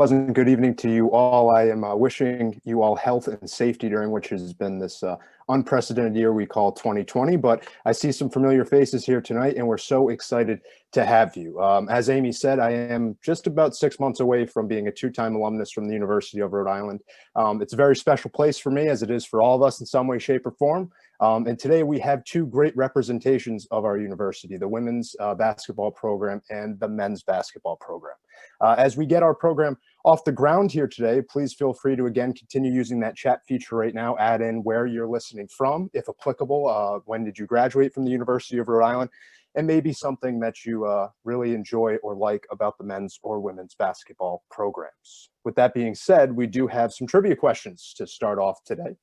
pleasant good evening to you all. I am wishing you all health and safety during which has been this unprecedented year we call 2020. But I see some familiar faces here tonight, and we're so excited to have you. As Amy said, I am just about 6 months away from being a two-time alumnus from the University of Rhode Island. It's a very special place for me, as it is for all of us in some way, shape, or form. And today we have two great representations of our university, the women's basketball program and the men's basketball program. As we get our program off the ground here today, please feel free to, again, continue using that chat feature right now. Add in where you're listening from, if applicable. When did you graduate from the University of Rhode Island? And maybe something that you really enjoy or like about the men's or women's basketball programs. With that being said, we do have some trivia questions to start off today.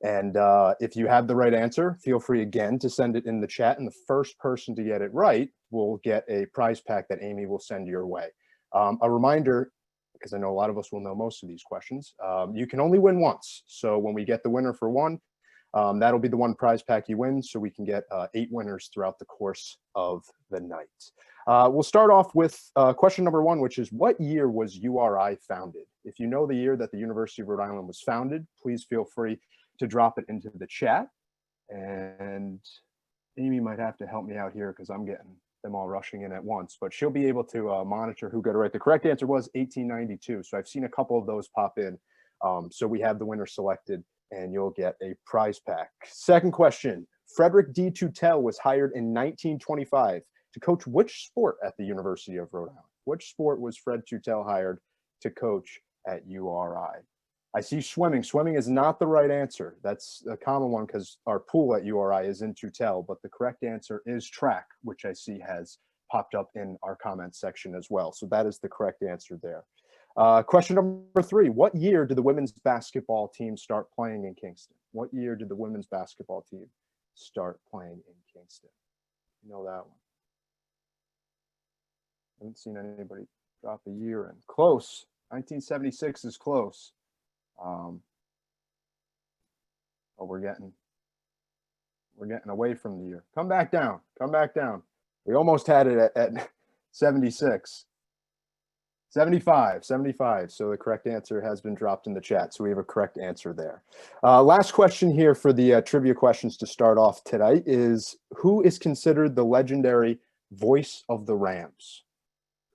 And if you have the right answer, feel free again to send it in the chat. And the first person to get it right will get a prize pack that Amy will send your way. A reminder, because I know a lot of us will know most of these questions, you can only win once. So when we get the winner for one, that'll be the one prize pack you win, so we can get 8 winners throughout the course of the night. We'll start off with question number 1, which is, what year was URI founded? If you know the year that the University of Rhode Island was founded, please feel free to drop it into the chat. And Amy might have to help me out here because I'm getting them all rushing in at once, but she'll be able to monitor who got it right. The correct answer was 1892. So I've seen a couple of those pop in. So we have the winner selected and you'll get a prize pack. Second question, Frederick D. Tutel was hired in 1925 to coach which sport at the University of Rhode Island? Which sport was Fred Tutel hired to coach at URI? I see swimming. Swimming is not the right answer. That's a common one because our pool at URI is in Tutel, but the correct answer is track, which I see has popped up in our comments section as well. So that is the correct answer there. Question number 3, what year did the women's basketball team start playing in Kingston? What year did the women's basketball team start playing in Kingston? You know that one. Haven't seen anybody drop a year in. Close. 1976 is close. Oh, we're getting away from the year. Come back down. We almost had it at 76. 75. So the correct answer has been dropped in the chat. So we have a correct answer there. Last question here for the trivia questions to start off today is, who is considered the legendary voice of the Rams?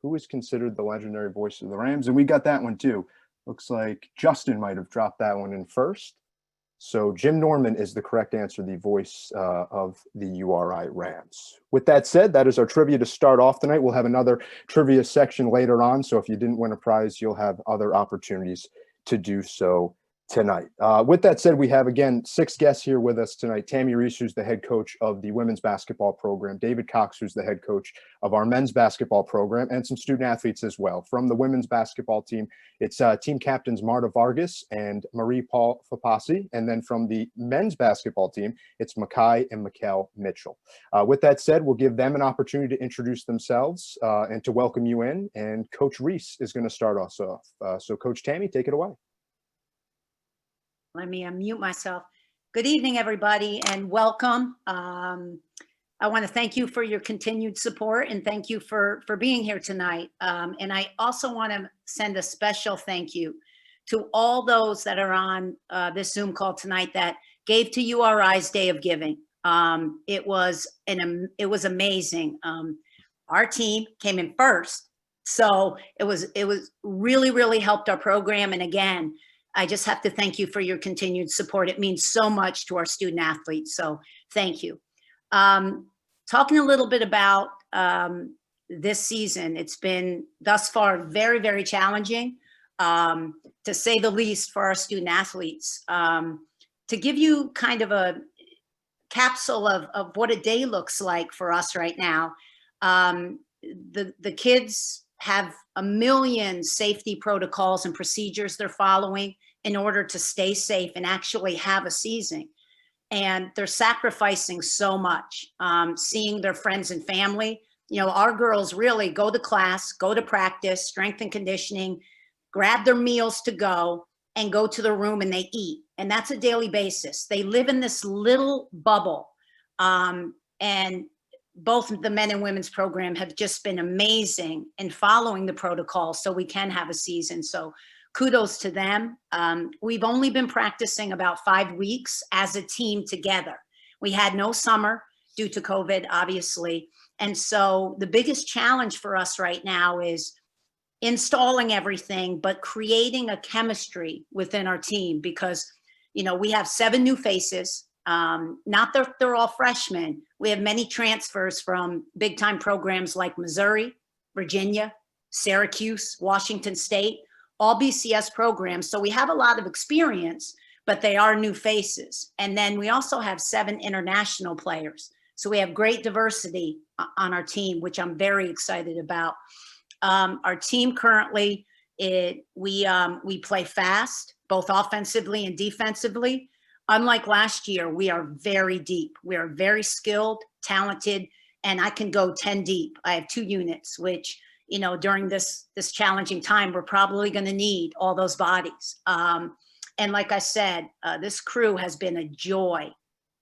Who is considered the legendary voice of the Rams? And we got that one too. Looks like Justin might have dropped that one in first. So Jim Norman is the correct answer, the voice of the URI Rams. With that said, that is our trivia to start off tonight. We'll have another trivia section later on. So if you didn't win a prize, you'll have other opportunities to do so tonight. With that said, we have, again, 6 guests here with us tonight. Tammi Reiss, who's the head coach of the women's basketball program. David Cox, who's the head coach of our men's basketball program, and some student athletes as well. From the women's basketball team, it's team captains Marta Vargas and Marie-Paul Fapasi. And then from the men's basketball team, it's Makai and Mikkel Mitchell. With that said, we'll give them an opportunity to introduce themselves and to welcome you in. And Coach Reiss is going to start us off. So Coach Tammi, take it away. Let me unmute myself. Good evening, everybody, and welcome. I want to thank you for your continued support and thank you for being here tonight. And I also want to send a special thank you to all those that are on this Zoom call tonight that gave to URI's Day of Giving. It was amazing. Our team came in first, so it was really helped our program. And again, I just have to thank you for your continued support. It means so much to our student athletes. So thank you. Talking a little bit about this season, it's been thus far very challenging, to say the least, for our student athletes. To give you kind of a capsule of what a day looks like for us right now, the kids have a million safety protocols and procedures they're following in order to stay safe and actually have a season. And they're sacrificing so much, seeing their friends and family. You know, our girls really go to class, go to practice, strength and conditioning, grab their meals to go, and go to their room and they eat. And that's a daily basis. They live in this little bubble. And both the men and women's program have just been amazing in following the protocol so we can have a season. So kudos to them. We've only been practicing about 5 weeks as a team together. We had no summer due to COVID, obviously. And so the biggest challenge for us right now is installing everything, but creating a chemistry within our team because, you know, we have 7 new faces. Not that they're all freshmen. We have many transfers from big time programs like Missouri, Virginia, Syracuse, Washington State, all BCS programs. So we have a lot of experience, but they are new faces. And then we also have 7 international players. So we have great diversity on our team, which I'm very excited about. Our team currently, we play fast, both offensively and defensively. Unlike last year, we are very deep. We are very skilled, talented, and I can go 10 deep. I have 2 units, which, you know, during this challenging time, we're probably going to need all those bodies. And like I said, this crew has been a joy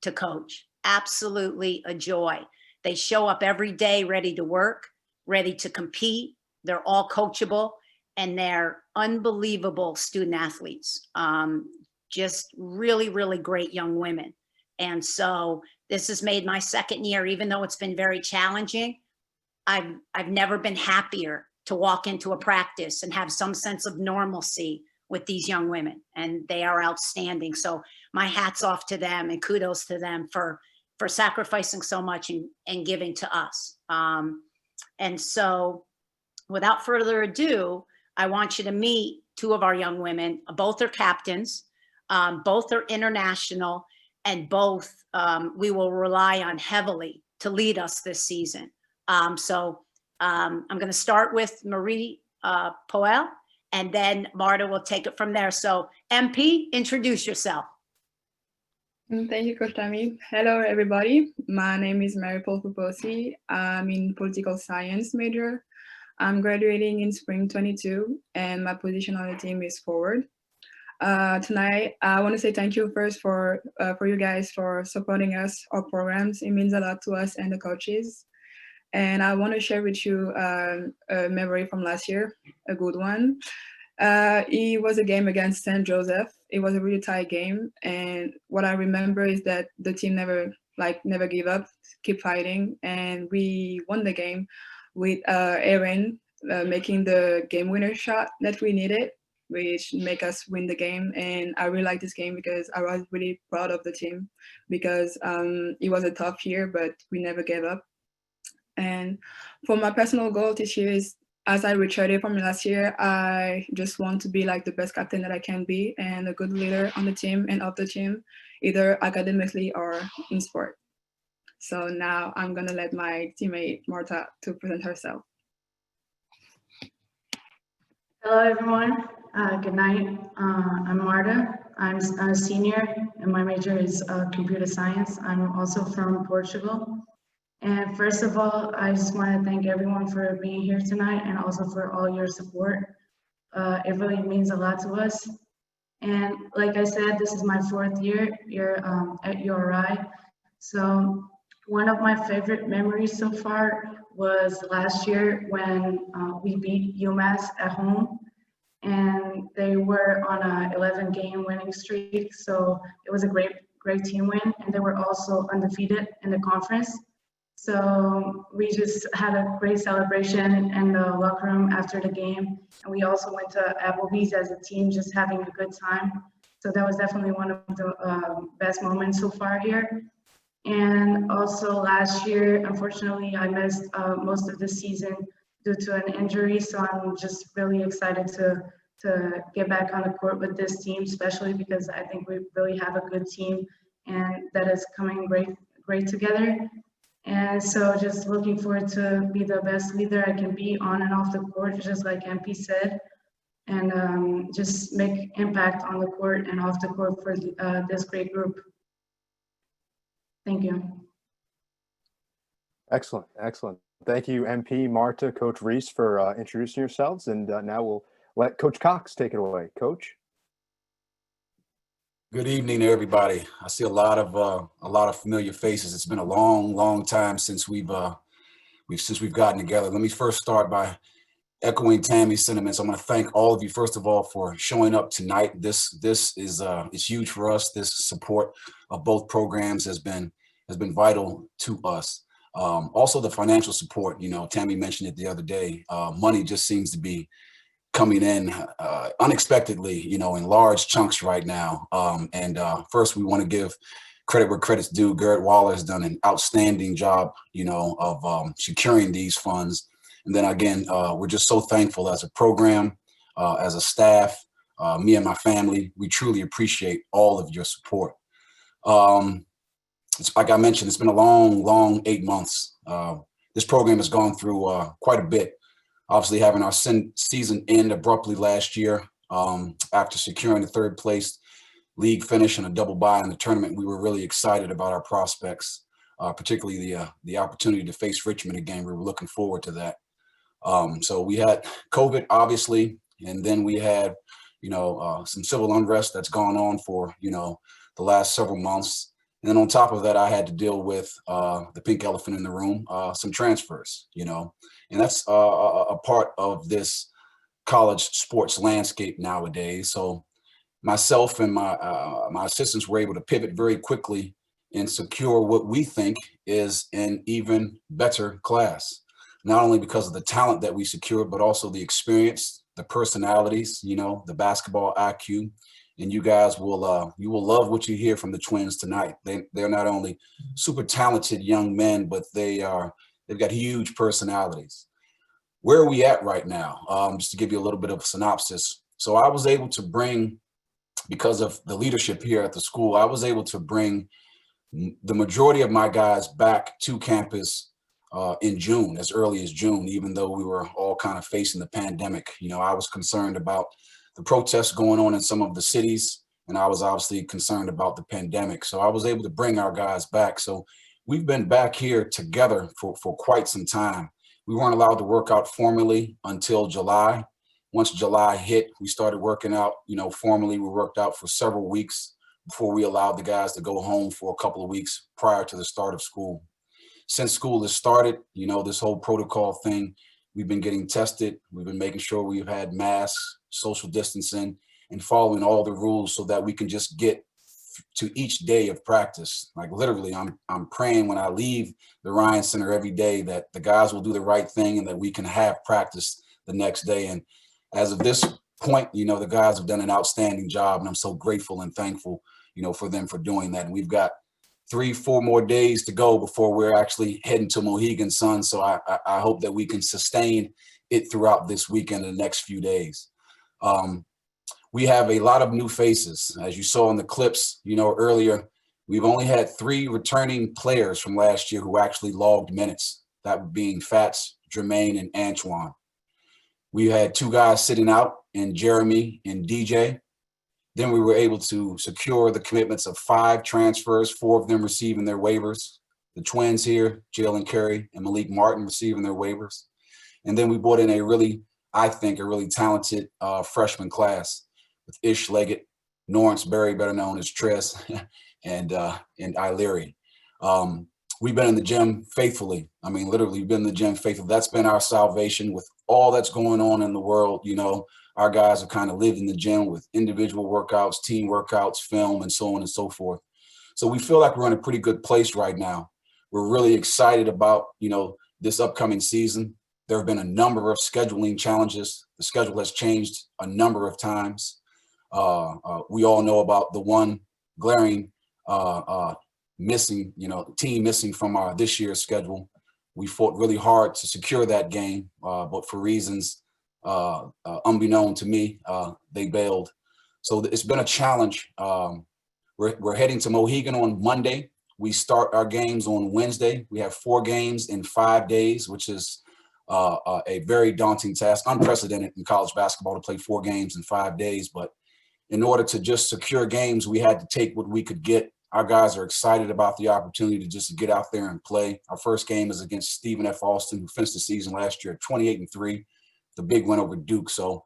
to coach, absolutely a joy. They show up every day ready to work, ready to compete. They're all coachable, and they're unbelievable student athletes. Just really, really great young women. And so this has made my 2nd year, even though it's been very challenging, I've never been happier to walk into a practice and have some sense of normalcy with these young women, and they are outstanding. So my hat's off to them and kudos to them for sacrificing so much and giving to us. And so without further ado, I want you to meet 2 of our young women. Both are captains. Both are international, and both we will rely on heavily to lead us this season. So I'm going to start with Marie Poel, and then Marta will take it from there. So MP, introduce yourself. Thank you, Coach Tammi. Hello, everybody. My name is Mary Paul Puposi. I'm in political science major. I'm graduating in spring 22, and my position on the team is forward. Tonight, I want to say thank you first for you guys for supporting us, our programs. It means a lot to us and the coaches. And I want to share with you a memory from last year, a good one. It was a game against St. Joseph. It was a really tight game. And what I remember is that the team never gave up, keep fighting. And we won the game with Erin making the game winner shot that we needed, which make us win the game. And I really like this game because I was really proud of the team because it was a tough year, but we never gave up. And for my personal goal this year is, as I returned from last year, I just want to be like the best captain that I can be and a good leader on the team and of the team, either academically or in sport. So now I'm gonna let my teammate Marta to present herself. Hello, everyone. Good night. I'm Marta. I'm a senior, and my major is computer science. I'm also from Portugal. And first of all, I just want to thank everyone for being here tonight and also for all your support. It really means a lot to us. And like I said, this is my 4th year here at URI. So one of my favorite memories so far was last year when we beat UMass at home, and they were on a 11-game winning streak. So it was a great team win, and they were also undefeated in the conference. So we just had a great celebration in the locker room after the game. And we also went to Applebee's as a team, just having a good time. So that was definitely one of the best moments so far here. And also last year, unfortunately, I missed most of the season due to an injury. So I'm just really excited to get back on the court with this team, especially because I think we really have a good team and that is coming great together. And so just looking forward to be the best leader I can be on and off the court, just like MP said, and just make impact on the court and off the court for this great group. Thank you. Excellent, excellent. Thank you, MP, Marta, Coach Reiss, for introducing yourselves. And now we'll let Coach Cox take it away. Coach? Good evening, everybody. I see a lot of familiar faces. It's been a long time since we've gotten together. Let me first start by echoing Tammy's sentiments. I'm going to thank all of you, first of all, for showing up tonight. This is it's huge for us. This support of both programs has been vital to us. Also, the financial support. You know, Tammi mentioned it the other day. Money just seems to be coming in unexpectedly, you know, in large chunks right now. First, we want to give credit where credit's due. Garrett Waller has done an outstanding job, you know, of securing these funds. And then again, we're just so thankful as a program, as a staff, me and my family. We truly appreciate all of your support. It's like I mentioned, it's been a long 8 months. This program has gone through quite a bit. Obviously, having our season end abruptly last year after securing the third place league finish and a double bye in the tournament, we were really excited about our prospects, particularly the opportunity to face Richmond again. We were looking forward to that. So we had COVID, obviously, and then we had, you know, some civil unrest that's gone on for, you know, the last several months. And then on top of that, I had to deal with the pink elephant in the room, some transfers, you know, and that's a part of this college sports landscape nowadays. So myself and my assistants were able to pivot very quickly and secure what we think is an even better class, not only because of the talent that we secured, but also the experience, the personalities, you know, the basketball IQ. And you guys will you will love what you hear from the twins tonight. They're not only super talented young men, but they've got huge personalities. Where are we at right now? Just to give you a little bit of a synopsis. So I was able to bring, because of the leadership here at the school, I was able to bring the majority of my guys back to campus in June, as early as June, even though we were all kind of facing the pandemic. You know, I was concerned about the protests going on in some of the cities, and I was obviously concerned about the pandemic. So I was able to bring our guys back. So we've been back here together for quite some time. We weren't allowed to work out formally until July. Once July hit, we started working out, you know, formally. We worked out for several weeks before we allowed the guys to go home for a couple of weeks prior to the start of school. Since school has started, you know, this whole protocol thing, we've been getting tested. We've been making sure we've had masks, social distancing, and following all the rules so that we can just get to each day of practice. Like literally, I'm praying when I leave the Ryan Center every day that the guys will do the right thing and that we can have practice the next day. And as of this point, you know, the guys have done an outstanding job, and I'm so grateful and thankful, you know, for them for doing that. And we've got 3-4 more days to go before we're actually heading to Mohegan Sun. So I hope that we can sustain it throughout this weekend and the next few days. We have a lot of new faces. As you saw in the clips, you know, earlier, we've only had 3 returning players from last year who actually logged minutes, that being Fats, Jermaine, and Antoine. We had 2 guys sitting out in Jeremy and DJ. Then we were able to secure the commitments of 5 transfers, 4 of them receiving their waivers. The twins here, Jalen Curry and Malik Martin, receiving their waivers. And then we brought in I think, a really talented freshman class with Ish Leggett, Lawrence Berry, better known as Tress, and Illyri. We've been in the gym faithfully. I mean, literally, we've been in the gym faithfully. That's been our salvation with all that's going on in the world. You know, our guys have kind of lived in the gym with individual workouts, team workouts, film, and so on and so forth. So we feel like we're in a pretty good place right now. We're really excited about, you know, this upcoming season. There have been a number of scheduling challenges. The schedule has changed a number of times. We all know about the one glaring missing, you know, team missing from our this year's schedule. We fought really hard to secure that game, but for reasons unbeknown to me, they bailed. So it's been a challenge. We're heading to Mohegan on Monday. We start our games on Wednesday. We have 4 games in 5 days, which is a very daunting task, unprecedented in college basketball to play 4 games in 5 days. But in order to just secure games, we had to take what we could get. Our guys are excited about the opportunity to just get out there and play. Our first game is against Stephen F. Austin, who finished the season last year at 28-3, the big win over Duke. So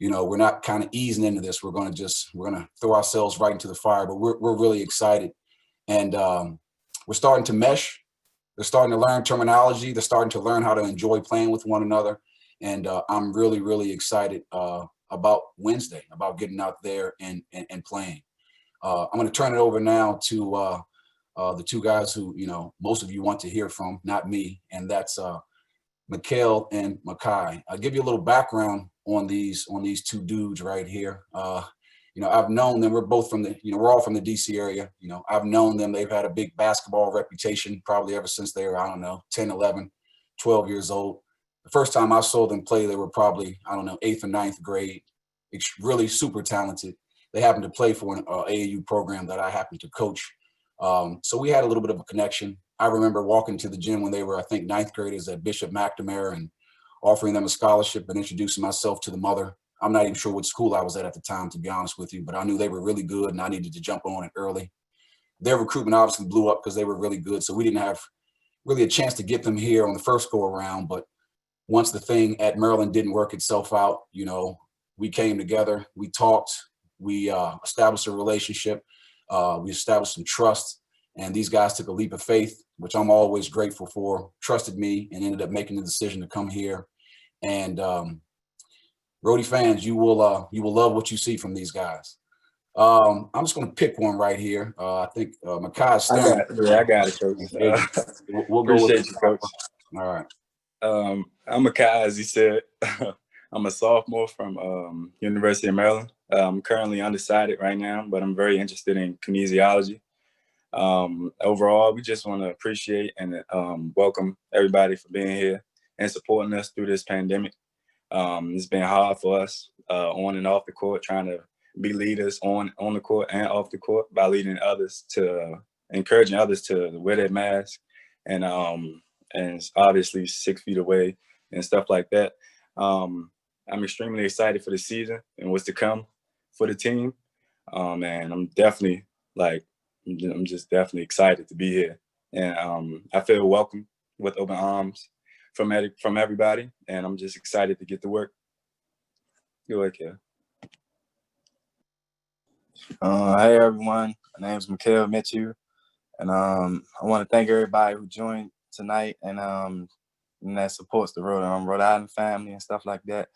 we're not kind of easing into this. We're going to throw ourselves right into the fire, but we're really excited. And we're starting to mesh. They're starting to learn terminology. They're starting to learn how to enjoy playing with one another. And I'm really, really excited about Wednesday, about getting out there and playing. I'm going to turn it over now to the two guys who, most of you want to hear from, not me, and that's Mikhail and Makai. I'll give you a little background on these two dudes right here. I've known them. We're both from we're all from the DC area. I've known them. They've had a big basketball reputation probably ever since they were, 10, 11, 12 years old. The first time I saw them play, they were probably, 8th or 9th grade. It's really super talented. They happened to play for an AAU program that I happened to coach. So we had a little bit of a connection. I remember walking to the gym when they were, I think, 9th graders at Bishop McNamara and offering them a scholarship and introducing myself to the mother. I'm not even sure what school I was at the time, to be honest with you, but I knew they were really good and I needed to jump on it early. Their recruitment obviously blew up because they were really good. So we didn't have really a chance to get them here on the first go around. But once the thing at Maryland didn't work itself out, we came together, we talked, we established a relationship, we established some trust, and these guys took a leap of faith, which I'm always grateful for, trusted me, and ended up making the decision to come here. And Rhodey fans, you will love what you see from these guys. I'm just going to pick one right here. I think Makai Stone. I got it, Coach. We'll go with you, Coach. All right. I'm Makai, as he said. I'm a sophomore from University of Maryland. I'm currently undecided right now, but I'm very interested in kinesiology. Overall, we just want to appreciate and welcome everybody for being here and supporting us through this pandemic. It's been hard for us on and off the court, trying to be leaders on the court and off the court by leading others to encouraging others to wear their mask and it's obviously 6 feet away and stuff like that. I'm extremely excited for the season and what's to come for the team. And I'm definitely I'm just definitely excited to be here. And I feel welcome with open arms from everybody. And I'm just excited to get to work. Go ahead, Kel. Hey everyone, my name is Mikhail Mitchell, and I want to thank everybody who joined tonight and that supports the Rhode Island family and stuff like that.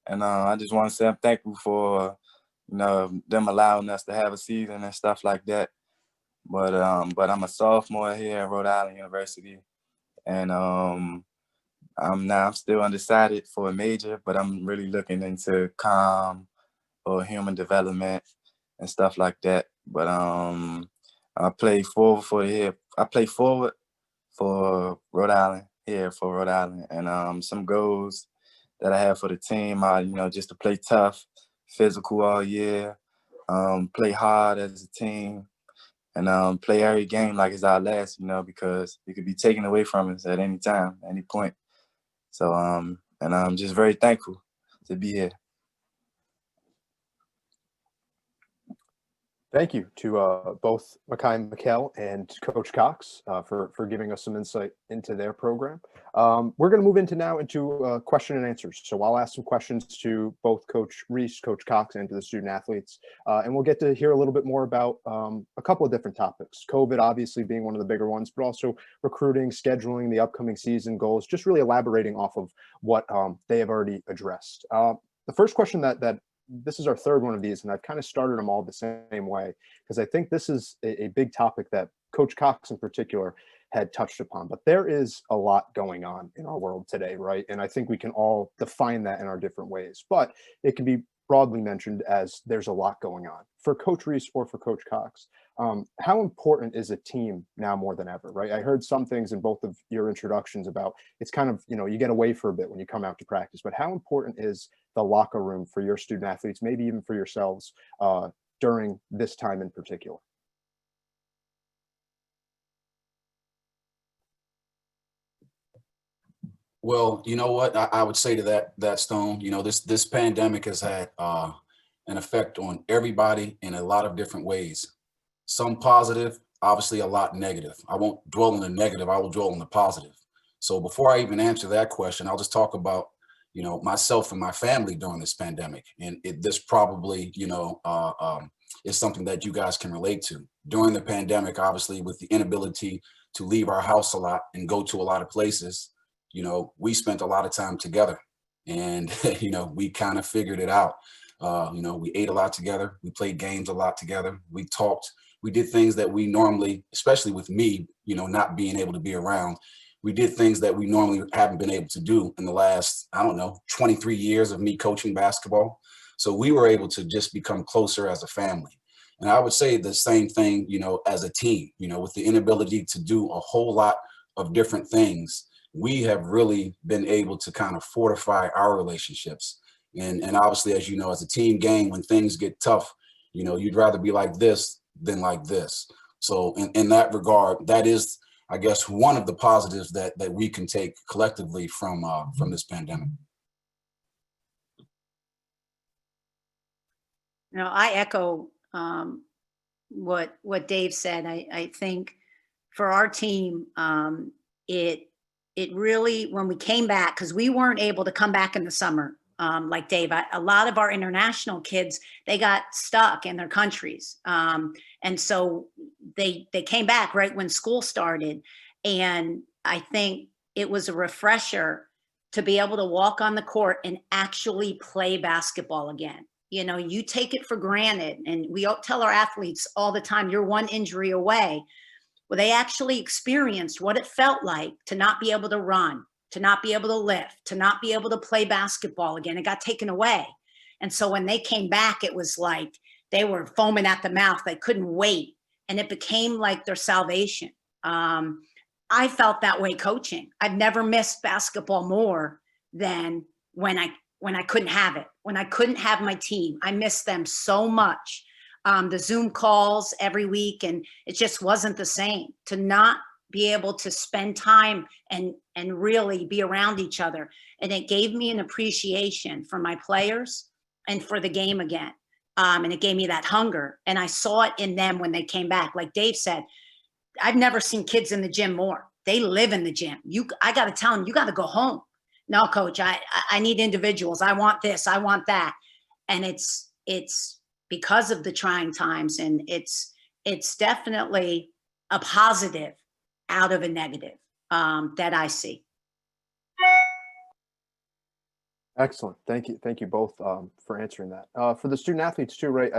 And I just want to say I'm thankful for them allowing us to have a season and stuff like that. But I'm a sophomore here at Rhode Island University, and I'm still undecided for a major, but I'm really looking into comm or human development and stuff like that. But I play forward for Rhode Island and some goals that I have for the team are just to play tough, physical all year, play hard as a team, and play every game like it's our last, because it could be taken away from us at any time, any point. So and I'm just very thankful to be here. Thank you to both Makai and Mikhail and Coach Cox for giving us some insight into their program. We're going to move into question and answers. So I'll ask some questions to both Coach Reiss, Coach Cox, and to the student athletes. And we'll get to hear a little bit more about a couple of different topics. COVID obviously being one of the bigger ones, but also recruiting, scheduling, the upcoming season goals, just really elaborating off of what they have already addressed. The first question that this is our third one of these, and I've kind of started them all the same way, because I think this is a big topic that Coach Cox in particular had touched upon. But there is a lot going on in our world today, right? And I think we can all define that in our different ways. But it can be broadly mentioned as there's a lot going on. For Coach Reiss or for Coach Cox, how important is a team now more than ever, right? I heard some things in both of your introductions about it's kind of, you get away for a bit when you come out to practice, but how important is the locker room for your student athletes, maybe even for yourselves during this time in particular? Well, you know what I would say to that Stone, this pandemic has had an effect on everybody in a lot of different ways. Some positive, obviously a lot negative. I won't dwell on the negative, I will dwell on the positive. So before I even answer that question, I'll just talk about, you know, myself and my family during this pandemic. And this probably, you know, is something that you guys can relate to. During the pandemic, obviously, with the inability to leave our house a lot and go to a lot of places, you know, we spent a lot of time together, and, you know, we kind of figured it out. You know, we ate a lot together. We played games a lot together. We talked. We did things that we normally, especially with me, you know, not being able to be around, we did things that we normally haven't been able to do in the last, I don't know, 23 years of me coaching basketball. So we were able to just become closer as a family. And I would say the same thing, you know, as a team, you know, with the inability to do a whole lot of different things, we have really been able to kind of fortify our relationships. And obviously, as you know, as a team game, when things get tough, you know, you'd rather be like this than like this. So in that regard, that is, I guess, one of the positives that we can take collectively from this pandemic. You know, I echo what Dave said. I think for our team, it really, when we came back, because we weren't able to come back in the summer, like Dave, a lot of our international kids, they got stuck in their countries. And so they came back right when school started. And I think it was a refresher to be able to walk on the court and actually play basketball again. You know, you take it for granted. And we tell our athletes all the time, you're one injury away. Well, they actually experienced what it felt like to not be able to run, to not be able to lift, to not be able to play basketball again. It got taken away. And so when they came back, it was like they were foaming at the mouth. They couldn't wait. And it became like their salvation. I felt that way coaching. I've never missed basketball more than when I couldn't have it, when I couldn't have my team. I missed them so much. The Zoom calls every week, and it just wasn't the same to not be able to spend time and really be around each other. And it gave me an appreciation for my players and for the game again. And it gave me that hunger. And I saw it in them when they came back. Like Dave said, I've never seen kids in the gym more. They live in the gym. I got to tell them, you got to go home. No, coach, I need individuals. I want this, I want that. And it's because of the trying times. And it's definitely a positive out of a negative that I see. Excellent. Thank you both for answering that. For the student athletes too, right?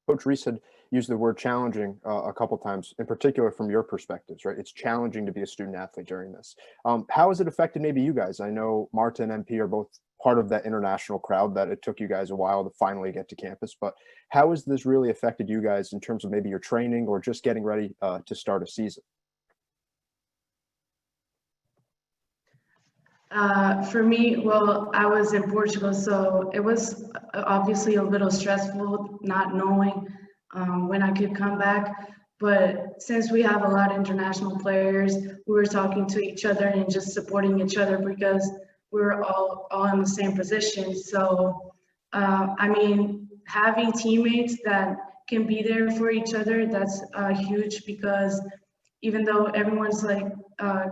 Coach Reiss had used the word challenging a couple times, in particular from your perspectives, right? It's challenging to be a student athlete during this. How has it affected maybe you guys? I know Marta and MP are both part of that international crowd that it took you guys a while to finally get to campus, but how has this really affected you guys in terms of maybe your training or just getting ready to start a season? For me, well, I was in Portugal, so it was obviously a little stressful not knowing when I could come back. But since we have a lot of international players, we were talking to each other and just supporting each other because we were all in the same position. So, I mean, having teammates that can be there for each other, that's huge, because even though everyone's like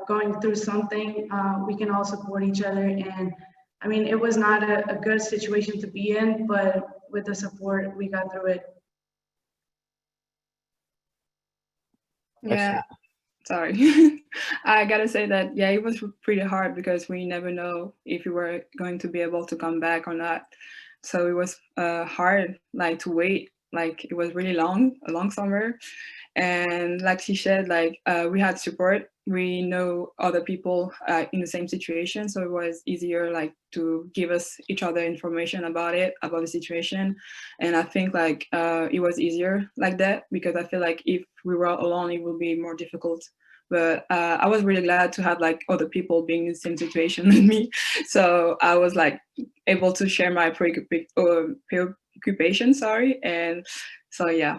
going through something, we can all support each other. And I mean, it was not a good situation to be in, but with the support, we got through it. Yeah, sorry. I gotta say that, yeah, it was pretty hard because we never know if we were going to be able to come back or not. So it was hard, like, to wait. Like, it was really long, a long summer. And like she said, like, we had support. We know other people in the same situation, so it was easier, like, to give us each other information about the situation. And I think, like, it was easier like that, because I feel like if we were alone, it would be more difficult. But I was really glad to have, like, other people being in the same situation than me. So I was, like, able to share my preoccupation, and so yeah.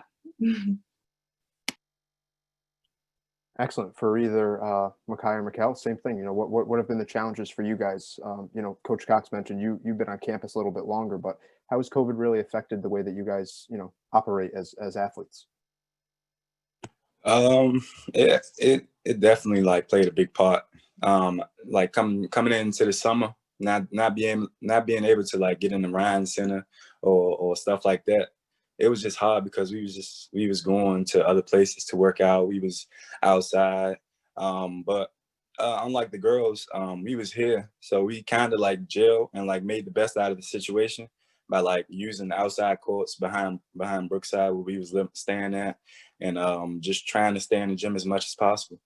Excellent. For either Makai or Mikkel, same thing. You know, what have been the challenges for you guys? You know, Coach Cox mentioned you've been on campus a little bit longer, but how has COVID really affected the way that you guys, you know, operate as athletes? It definitely, like, played a big part. Like coming into the summer, not being able to like get in the Ryan Center or stuff like that. It was just hard because we was going to other places to work out. We was outside, but unlike the girls, we was here, so we kind of like gelled and like made the best out of the situation by like using the outside courts behind Brookside where we was staying at, and just trying to stay in the gym as much as possible.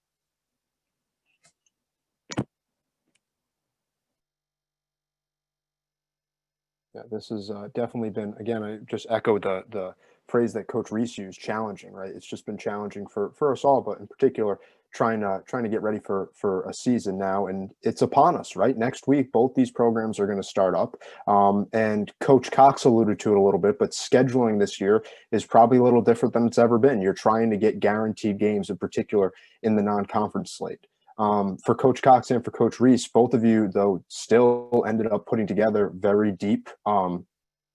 Yeah, this has definitely been, again, I just echo the phrase that Coach Reiss used, challenging, right? It's just been challenging for us all, but in particular, trying to get ready for a season now, and it's upon us, right? Next week, both these programs are going to start up, and Coach Cox alluded to it a little bit, but scheduling this year is probably a little different than it's ever been. You're trying to get guaranteed games, in particular in the non-conference slate. For Coach Cox and for Coach Reiss, both of you, though, still ended up putting together very deep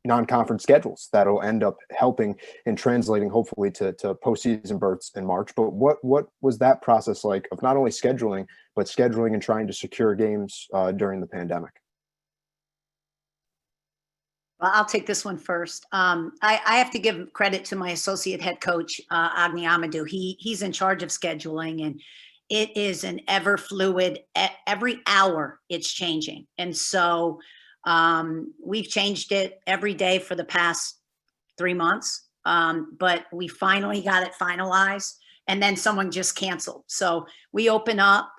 non-conference schedules that'll end up helping and translating, hopefully, to postseason berths in March. But what was that process like of not only scheduling, but scheduling and trying to secure games during the pandemic? Well, I'll take this one first. I have to give credit to my associate head coach, Agni Amadou. He's in charge of scheduling, and it is an ever fluid, every hour it's changing. And so we've changed it every day for the past 3 months, but we finally got it finalized, and then someone just canceled. So we open up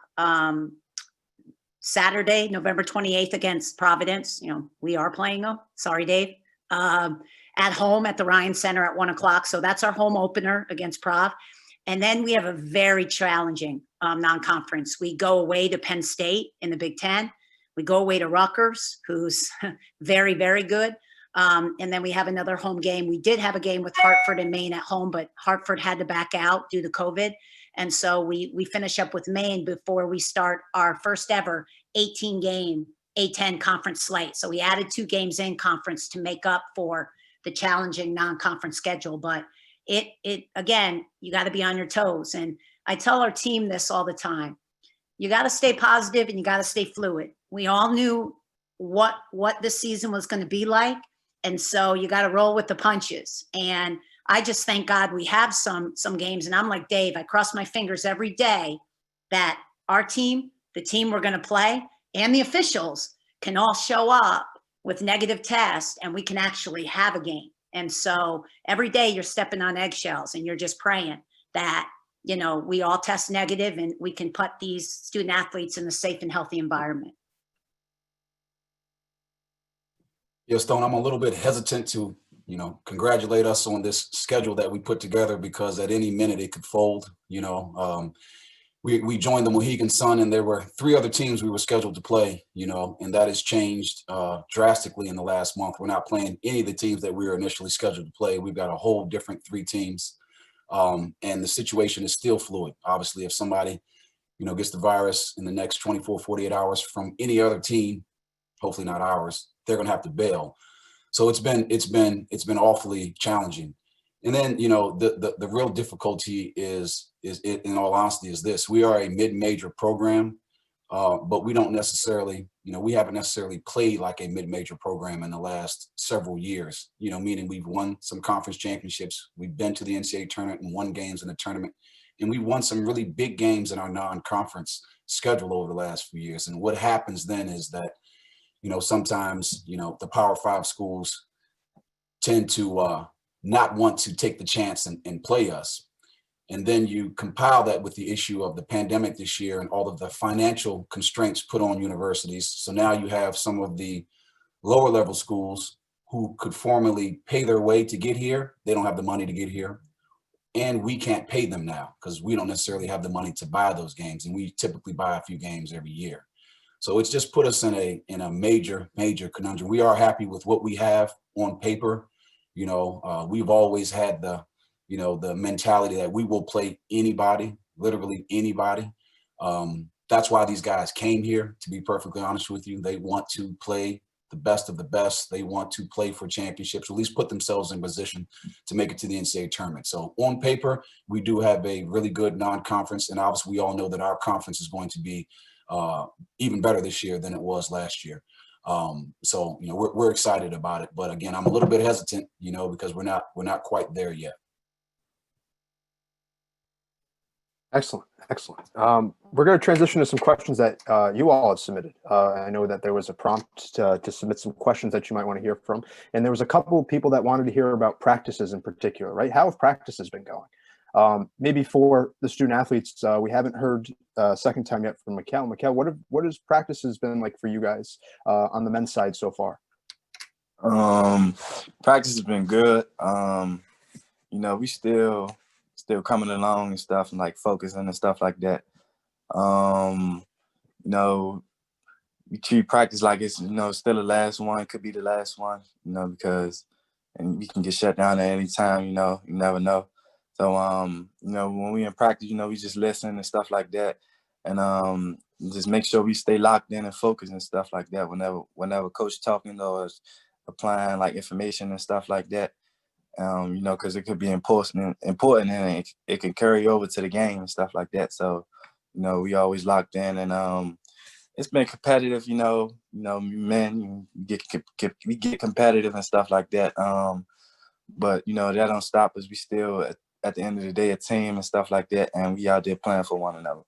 Saturday, November 28th against Providence. We are playing them. Sorry, Dave. At home at the Ryan Center at 1 o'clock. So that's our home opener against Prov. And then we have a very challenging non-conference. We go away to Penn State in the Big Ten. We go away to Rutgers, who's very, very good. And then we have another home game. We did have a game with Hartford and Maine at home, but Hartford had to back out due to COVID. And so we finish up with Maine before we start our first ever 18-game A10 conference slate. So we added 2 games in conference to make up for the challenging non-conference schedule. But it again, you got to be on your toes. And I tell our team this all the time. You got to stay positive and you got to stay fluid. We all knew what this season was going to be like. And so you got to roll with the punches. And I just thank God we have some games. And I'm like Dave, I cross my fingers every day that our team, the team we're going to play, and the officials can all show up with negative tests and we can actually have a game. And so every day you're stepping on eggshells and you're just praying that, we all test negative and we can put these student athletes in a safe and healthy environment. Yeah, Stone, I'm a little bit hesitant to, congratulate us on this schedule that we put together, because at any minute it could fold. We joined the Mohegan Sun, and there were 3 other teams we were scheduled to play, and that has changed drastically in the last month. We're not playing any of the teams that we were initially scheduled to play. We've got a whole different 3 teams, and the situation is still fluid. Obviously, if somebody, gets the virus in the next 24, 48 hours from any other team, hopefully not ours, they're going to have to bail. So it's been awfully challenging. And then, the real difficulty is in all honesty is this: we are a mid-major program, but we don't necessarily, we haven't necessarily played like a mid-major program in the last several years, meaning we've won some conference championships. We've been to the NCAA tournament and won games in the tournament, and we've won some really big games in our non-conference schedule over the last few years. And what happens then is that, sometimes, the Power 5 schools tend to not want to take the chance and play us. And then you compile that with the issue of the pandemic this year and all of the financial constraints put on universities. So now you have some of the lower level schools who could formally pay their way to get here. They don't have the money to get here. And we can't pay them now because we don't necessarily have the money to buy those games. And we typically buy a few games every year. So it's just put us in a major conundrum. We are happy with what we have on paper. We've always had the mentality that we will play anybody, literally anybody. That's why these guys came here, to be perfectly honest with you. They want to play the best of the best. They want to play for championships, or at least put themselves in position to make it to the NCAA tournament. So on paper, we do have a really good non-conference, and obviously we all know that our conference is going to be even better this year than it was last year. So, you know, we're excited about it. But again, I'm a little bit hesitant, you know, because we're not quite there yet. Excellent, excellent. We're going to transition to some questions that you all have submitted. I know that there was a prompt to submit some questions that you might want to hear from, and there was a couple of people that wanted to hear about practices in particular, right? How have practices been going? Maybe for the student athletes, we haven't heard second time yet from Mikkel. Mikkel, what has practices been like for you guys on the men's side so far? Practice has been good. You know, we still coming along and stuff, and like focusing and stuff like that. You know, we treat practice like it's, you know, still the last one, could be the last one, you know, because and we can get shut down at any time, you know, you never know. So you know, when we in practice, you know, we just listen and stuff like that, and just make sure we stay locked in and focused and stuff like that whenever coach talking or applying like information and stuff like that. You know, because it could be important and it can carry over to the game and stuff like that. So, you know, we always locked in, and it's been competitive. You know, men we get competitive and stuff like that. But you know, that don't stop us. We still at the end of the day a team and stuff like that, and we out there playing for one another.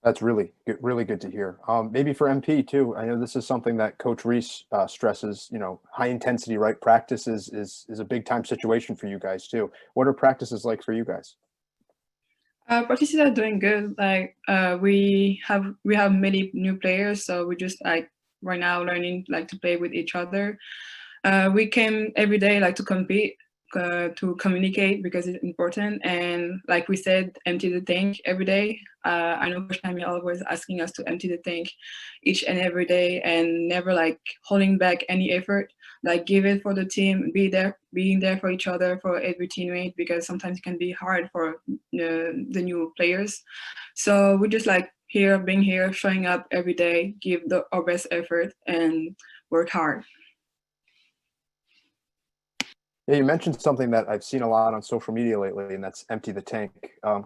That's really good to hear. Maybe for MP too. I know this is something that Coach Reiss stresses. You know, high intensity, right? Practice is a big time situation for you guys too. What are practices like for you guys? Practices are doing good. Like we have many new players, so we just like right now learning like to play with each other. We came every day like to compete. To communicate because it's important, and like we said, empty the tank every day. I know Coach Tammi always asking us to empty the tank each and every day, and never like holding back any effort. Like give it for the team, being there for each other, for every teammate, because sometimes it can be hard for the new players. So we just like being here, showing up every day, give our best effort, and work hard. Yeah, you mentioned something that I've seen a lot on social media lately, and that's empty the tank.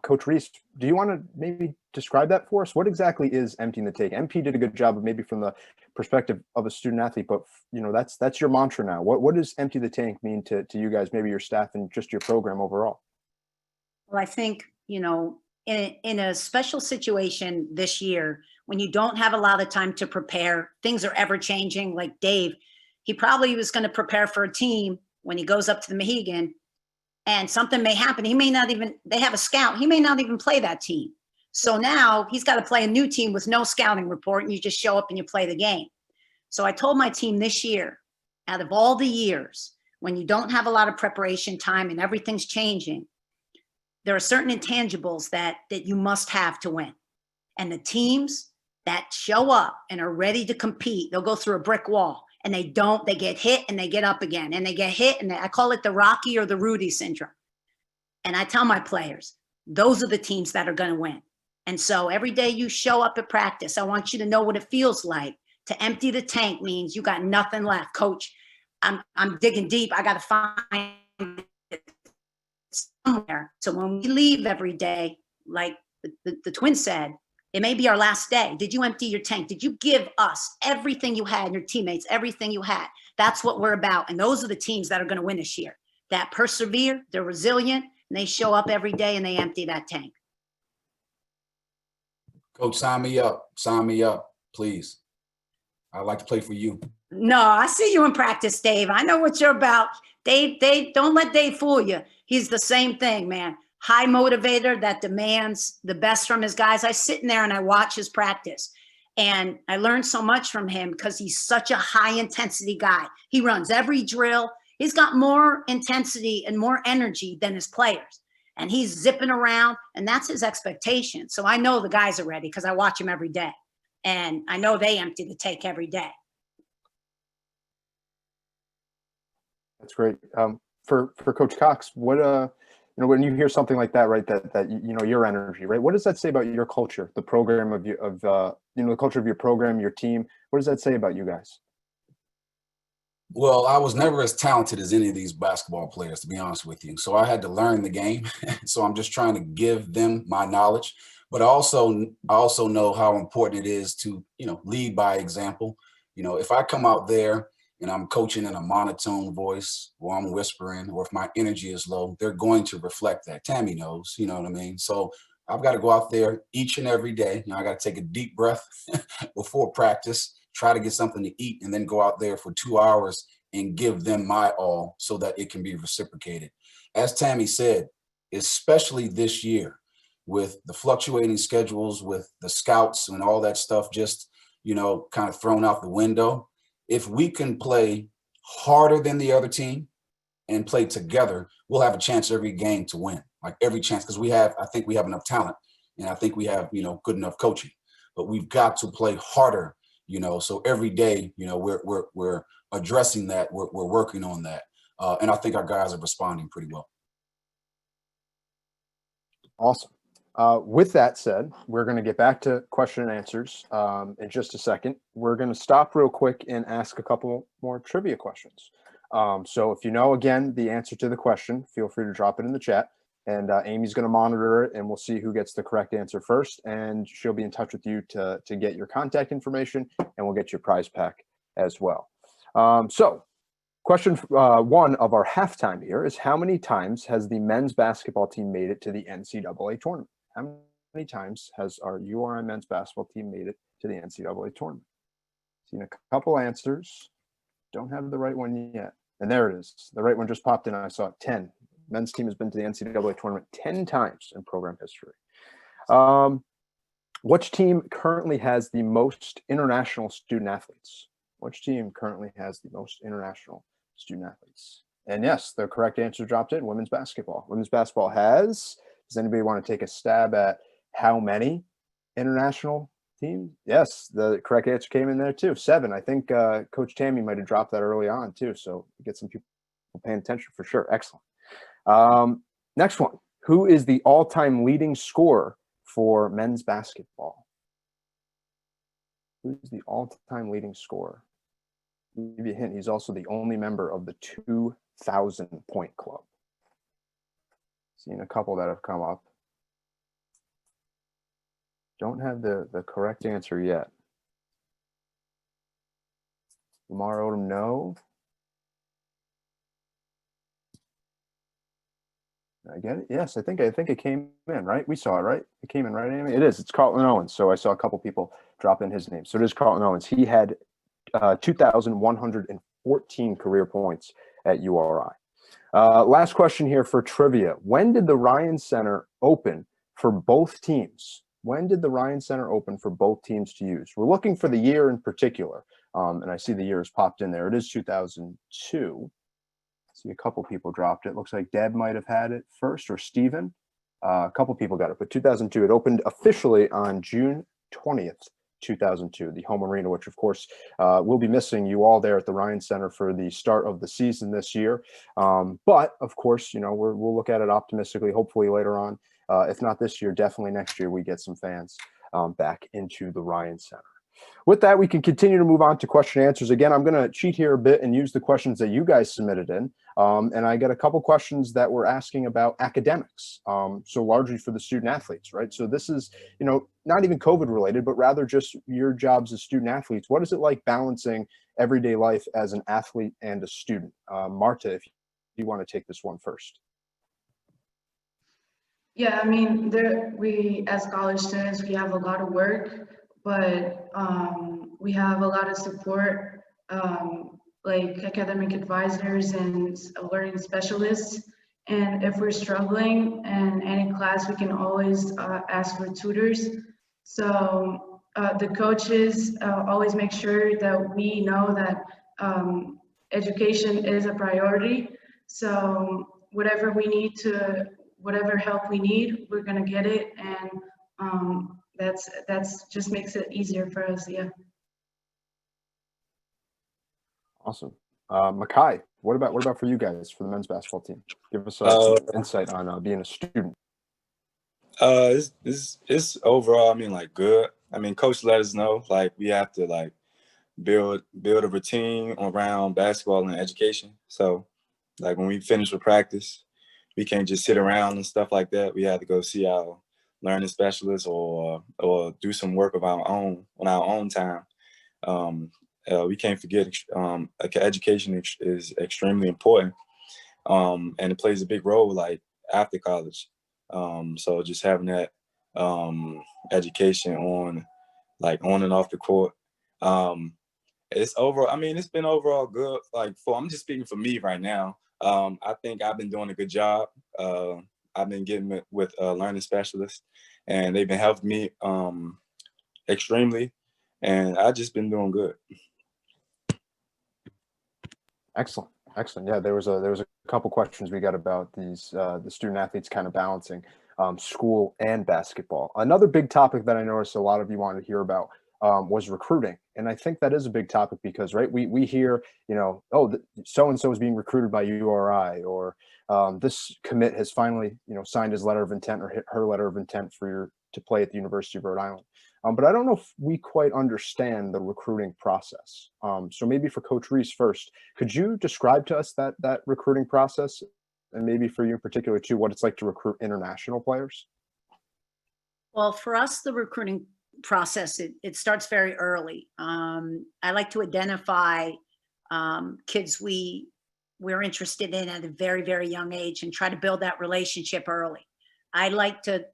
Coach Reiss, do you want to maybe describe that for us? What exactly is emptying the tank? MP did a good job of maybe from the perspective of a student athlete, but you know that's your mantra now. What does empty the tank mean to you guys, maybe your staff and just your program overall? Well, I think, you know, in a special situation this year, when you don't have a lot of time to prepare, things are ever changing. Like Dave, he probably was going to prepare for a team when he goes up to the Mohegan, and something may happen. He may not even, they have a scout, he may not even play that team. So now he's got to play a new team with no scouting report, and you just show up and you play the game. So I told my team this year, out of all the years, when you don't have a lot of preparation time and everything's changing, there are certain intangibles that you must have to win. And the teams that show up and are ready to compete, they'll go through a brick wall. And they get hit and they get up again, and they get hit, and I call it the Rocky or the Rudy syndrome. And I tell my players, those are the teams that are going to win. And so every day you show up at practice, I want you to know what it feels like to empty the tank. Means you got nothing left. Coach, I'm digging deep. I got to find it somewhere. So when we leave every day, like the twin said, it may be our last day. Did you empty your tank? Did you give us everything you had, and your teammates, everything you had? That's what we're about. And those are the teams that are going to win this year, that persevere, they're resilient, and they show up every day and they empty that tank. Coach, sign me up, please. I'd like to play for you. No, I see you in practice, Dave. I know what you're about. Dave, don't let Dave fool you. He's the same thing, man. High motivator that demands the best from his guys. I sit in there and I watch his practice, and I learn so much from him because he's such a high intensity guy. He runs every drill. He's got more intensity and more energy than his players, and he's zipping around, and that's his expectation. So I know the guys are ready because I watch him every day, and I know they empty the tank every day. That's great. For Coach Cox, what you know, when you hear something like that, right, that you know, your energy, right, what does that say about your culture, the program of you know, the culture of your program, your team? What does that say about you guys? Well, I was never as talented as any of these basketball players, to be honest with you. So I had to learn the game. So I'm just trying to give them my knowledge. But I also know how important it is to, lead by example. If I come out there and I'm coaching in a monotone voice, or I'm whispering, or if my energy is low, they're going to reflect that. Tammy knows, you know what I mean? So I've got to go out there each and every day. I got to take a deep breath before practice, try to get something to eat, and then go out there for 2 hours and give them my all so that it can be reciprocated. As Tammy said, especially this year with the fluctuating schedules, with the scouts and all that stuff just, kind of thrown out the window. If we can play harder than the other team and play together, we'll have a chance every game to win, like every chance, because I think we have enough talent, and I think we have, good enough coaching, but we've got to play harder, so every day, we're addressing that, we're working on that. And I think our guys are responding pretty well. Awesome. With that said, we're going to get back to question and answers in just a second. We're going to stop real quick and ask a couple more trivia questions. So if you know, again, the answer to the question, feel free to drop it in the chat, and Amy's going to monitor it, and we'll see who gets the correct answer first, and she'll be in touch with you to get your contact information, and we'll get your prize pack as well. So question one of our halftime here is, how many times has the men's basketball team made it to the NCAA tournament? How many times has our URI men's basketball team made it to the NCAA tournament? Seen a couple answers. Don't have the right one yet. And there it is. The right one just popped in. I saw it. 10. Men's team has been to the NCAA tournament 10 times in program history. Which team currently has the most international student athletes? Which team currently has the most international student athletes? And yes, the correct answer dropped in: women's basketball. Women's basketball has. Does anybody want to take a stab at how many international teams? Yes, the correct answer came in there too. 7. I think Coach Tammy might have dropped that early on too. So get some people paying attention for sure. Excellent. Next one. Who is the all-time leading scorer for men's basketball? Who's the all-time leading scorer? I'll give you a hint. He's also the only member of the 2,000 point club. Seen a couple that have come up. Don't have the correct answer yet. Lamar Odom, no. Did I get it? Yes, I think it came in, right? We saw it, right? It came in, right, Amy? It is. It's Carlton Owens. So I saw a couple people drop in his name. So it is Carlton Owens. He had 2,114 career points at URI. Last question here for trivia. When did the Ryan Center open for both teams? When did the Ryan Center open for both teams to use? We're looking for the year in particular. And I see the year is popped in there. It is 2002. See a couple people dropped it. Looks like Deb might have had it first, or Steven. A couple people got it, but 2002. It opened officially on June 20th, 2002, the home arena, which of course we'll be missing you all there at the Ryan Center for the start of the season this year. But of course, we'll look at it optimistically, hopefully later on. If not this year, definitely next year, we get some fans back into the Ryan Center. With that, we can continue to move on to question and answers. Again, I'm going to cheat here a bit and use the questions that you guys submitted in. And I got a couple questions that were asking about academics, so largely for the student athletes, right? So this is, not even COVID related, but rather just your jobs as student athletes. What is it like balancing everyday life as an athlete and a student? Marta, if you want to take this one first. Yeah, I mean, we as college students, we have a lot of work, but we have a lot of support, like academic advisors and learning specialists. And if we're struggling in any class, we can always ask for tutors. So the coaches always make sure that we know that education is a priority. So whatever help we need, we're gonna get it, and that's just makes it easier for us. Yeah. Awesome. Makai, what about for you guys, for the men's basketball team? Give us some insight on being a student. It's overall, good. Coach let us know, we have to build a routine around basketball and education. So like when we finish with practice, we can't just sit around and stuff like that. We have to go see our learning specialist or do some work of our own on our own time. We can't forget education is extremely important, and it plays a big role like after college. So just having that education on and off the court. It's overall, I mean, it's been overall good. Like I'm just speaking for me right now. I think I've been doing a good job. I've been getting with learning specialists, and they've been helping me extremely, and I've just been doing good. Excellent. Excellent. Yeah, there was a couple questions we got about these the student athletes kind of balancing school and basketball. Another big topic that I noticed a lot of you wanted to hear about was recruiting, and I think that is a big topic because we hear, you know, oh, so and so is being recruited by URI, or this commit has finally, you know, signed his letter of intent or her letter of intent to play at the University of Rhode Island. But I don't know if we quite understand the recruiting process. So maybe for Coach Reiss first, could you describe to us that recruiting process, and maybe for you in particular too, what it's like to recruit international players? Well, for us, the recruiting process, it starts very early. I like to identify kids we're interested in at a very, very young age and try to build that relationship early. I like to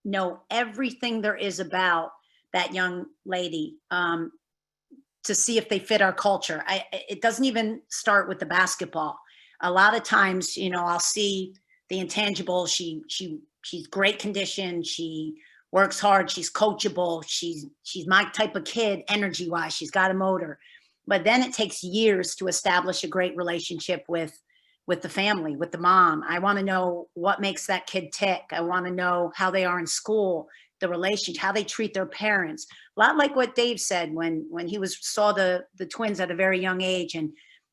know everything there is about that young lady to see if they fit our culture. It doesn't even start with the basketball. A lot of times, you know, I'll see the intangible. She's great condition. She works hard. She's coachable. She's my type of kid, energy wise. She's got a motor. But then it takes years to establish a great relationship with the family, with the mom. I want to know what makes that kid tick. I want to know how they are in school, the relationship, how they treat their parents. A lot like what Dave said when he saw the twins at a very young age and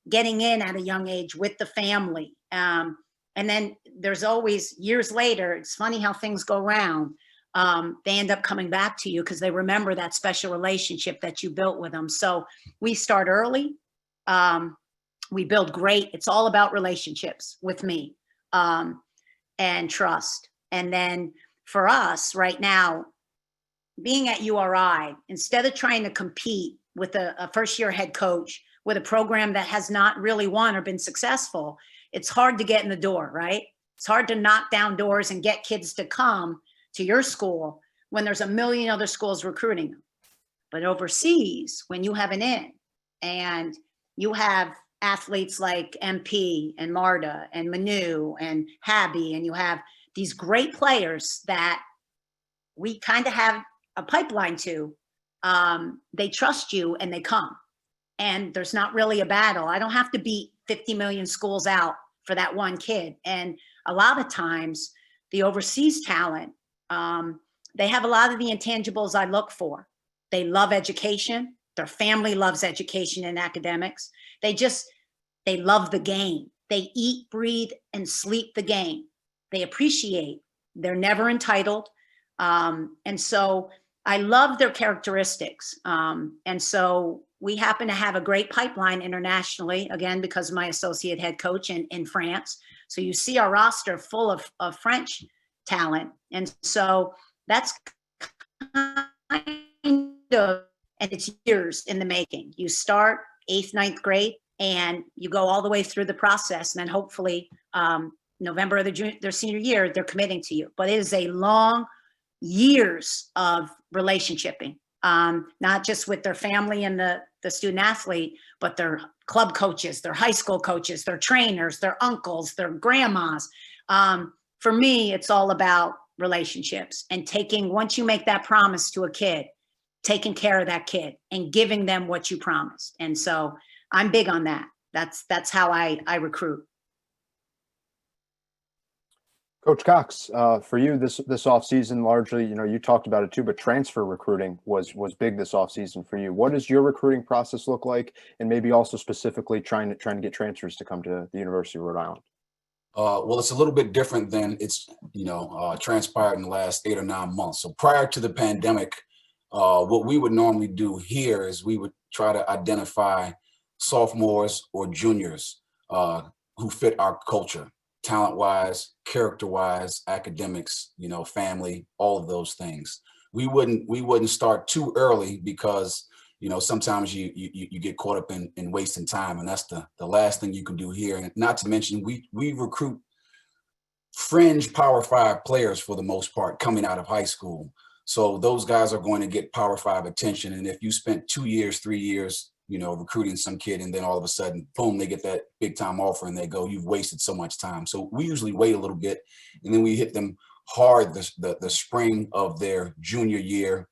getting in at a young age with the family. And then there's always years later, it's funny how things go around. They end up coming back to you because they remember that special relationship that you built with them. So we start early. We build great. It's all about relationships with me and trust. And then for us right now, being at URI, instead of trying to compete with a first-year head coach with a program that has not really won or been successful, it's hard to get in the door, right? It's hard to knock down doors and get kids to come to your school when there's a million other schools recruiting them. But overseas, when you have an in and you have athletes like MP and Marta and Manu and Habby, and you have these great players that we kind of have a pipeline to, they trust you and they come. And there's not really a battle. I don't have to beat 50 million schools out for that one kid. And a lot of times the overseas talent, they have a lot of the intangibles I look for. They love education. Their family loves education and academics. They love the game. They eat, breathe, and sleep the game. They appreciate. They're never entitled. And so I love their characteristics. And so we happen to have a great pipeline internationally, again, because of my associate head coach in France. So you see our roster full of French talent. And so that's kind of, and it's years in the making. You start 8th, 9th grade, and you go all the way through the process. And then hopefully November of their senior year, they're committing to you. But it is a long years of relationshiping, not just with their family and the student athlete, but their club coaches, their high school coaches, their trainers, their uncles, their grandmas. For me, it's all about relationships and once you make that promise to a kid, taking care of that kid and giving them what you promised. And so I'm big on that. That's how I recruit. Coach Cox, for you this offseason, largely, you know, you talked about it too, but transfer recruiting was big this offseason for you. What does your recruiting process look like, and maybe also specifically trying to get transfers to come to the University of Rhode Island? Well, it's a little bit different than it's transpired in the last 8 or 9 months. So prior to the pandemic, What we would normally do here is we would try to identify sophomores or juniors who fit our culture, talent-wise, character-wise, academics, you know, family, all of those things. We wouldn't start too early because, you know, sometimes you get caught up in wasting time, and that's the last thing you can do here. And not to mention, we recruit fringe Power 5 players for the most part coming out of high school. So those guys are going to get Power 5 attention. And if you spent 2 years, 3 years, you know, recruiting some kid, and then all of a sudden, boom, they get that big time offer and they go, you've wasted so much time. So we usually wait a little bit, and then we hit them hard the spring of their junior year,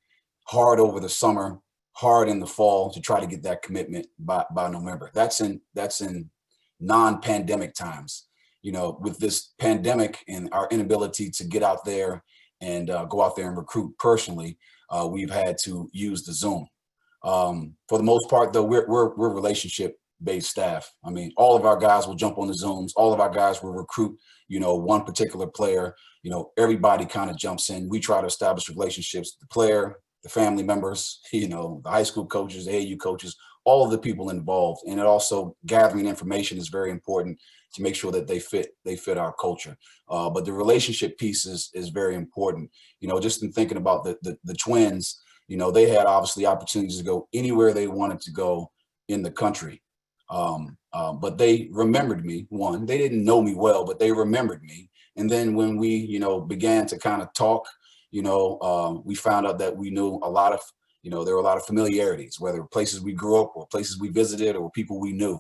hard over the summer, hard in the fall to try to get that commitment by November. That's in non-pandemic times. You know, with this pandemic and our inability to get out there and go out there and recruit personally, we've had to use the Zoom. For the most part, though, we're relationship-based staff. I mean, all of our guys will jump on the Zooms. All of our guys will recruit, you know, one particular player. You know, everybody kind of jumps in. We try to establish relationships with the player, the family members, you know, the high school coaches, the AAU coaches, all of the people involved. And it also, gathering information is very important to make sure that they fit our culture. But the relationship piece is very important. You know, just in thinking about the twins, you know, they had obviously opportunities to go anywhere they wanted to go in the country. But they remembered me. One, they didn't know me well, but they remembered me. And then when we, you know, began to kind of talk, you know, we found out that we knew a lot of, you know, there were a lot of familiarities, whether places we grew up or places we visited or people we knew.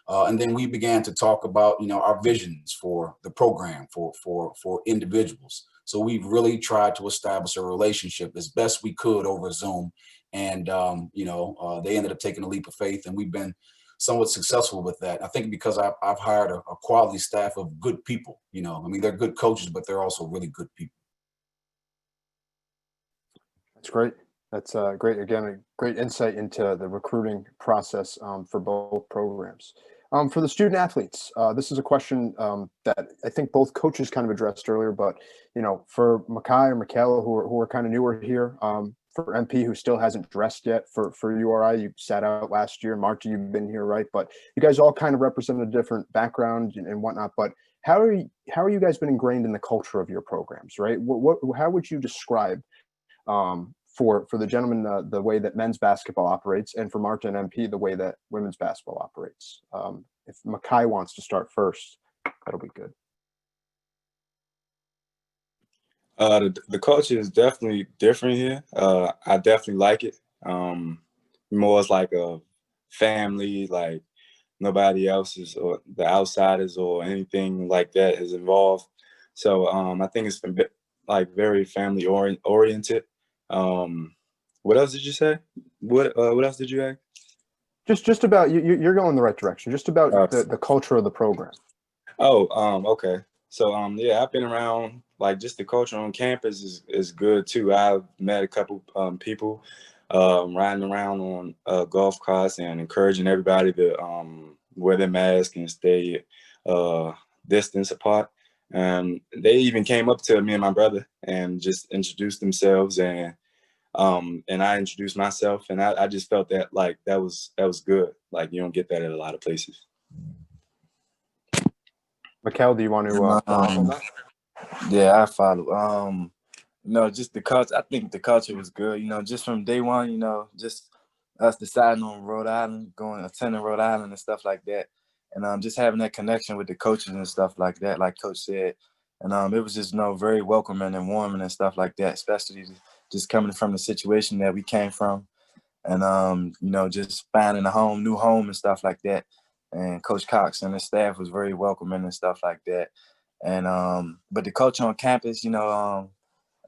And then we began to talk about, you know, our visions for the program, for individuals. So we've really tried to establish a relationship as best we could over Zoom. And, you know, they ended up taking a leap of faith, and we've been somewhat successful with that. I think because I've hired a quality staff of good people. You know, I mean, they're good coaches, but they're also really good people. That's great. That's great. Again, a great insight into the recruiting process for both programs. For the student athletes, this is a question that I think both coaches kind of addressed earlier, but, you know, for Makai or Michaela, who are kind of newer here, for MP, who still hasn't dressed yet for URI, you sat out last year. Marta, you've been here, right? But you guys all kind of represent a different background and whatnot. But how are you guys been ingrained in the culture of your programs, right? How would you describe for the gentlemen, the way that men's basketball operates, and for Marta and MP, the way that women's basketball operates? If Makai wants to start first, that'll be good. The culture is definitely different here. I definitely like it. More as like a family, like nobody else is, or the outsiders or anything like that is involved. So I think it's been like very family oriented. What else did you say? What else did you ask? Just about you're going in the right direction. Just about the culture of the program. Oh, okay. So yeah, I've been around, like, just the culture on campus is good too. I've met a couple people riding around on golf carts and encouraging everybody to wear their mask and stay distance apart. They even came up to me and my brother and just introduced themselves, and I introduced myself, and I just felt that, like, that was good. Like, you don't get that at a lot of places. Mikhail, do you want to follow on that? Yeah, I follow. You know, just the culture. I think the culture was good. You know, just from day one. You know, just us deciding on Rhode Island, attending Rhode Island and stuff like that, and just having that connection with the coaches and stuff like that, like Coach said, and it was just, you know, very welcoming and warming and stuff like that, especially just coming from the situation that we came from, and you know, just finding a new home and stuff like that. And Coach Cox and his staff was very welcoming and stuff like that. And but the culture on campus, you know, I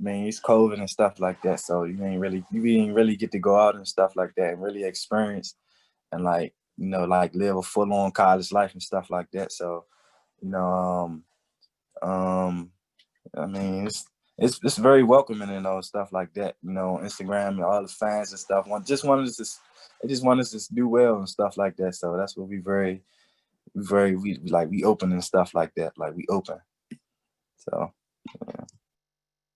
mean, it's COVID and stuff like that, so you didn't really get to go out and stuff like that and really experience and, like, you know, like, live a full-on college life and stuff like that. So, you know, I mean, it's very welcoming, you know, stuff like that. You know, on Instagram and all the fans and stuff just wanted us to do well and stuff like that. So that's what we open and stuff like that. Like, we open. So yeah.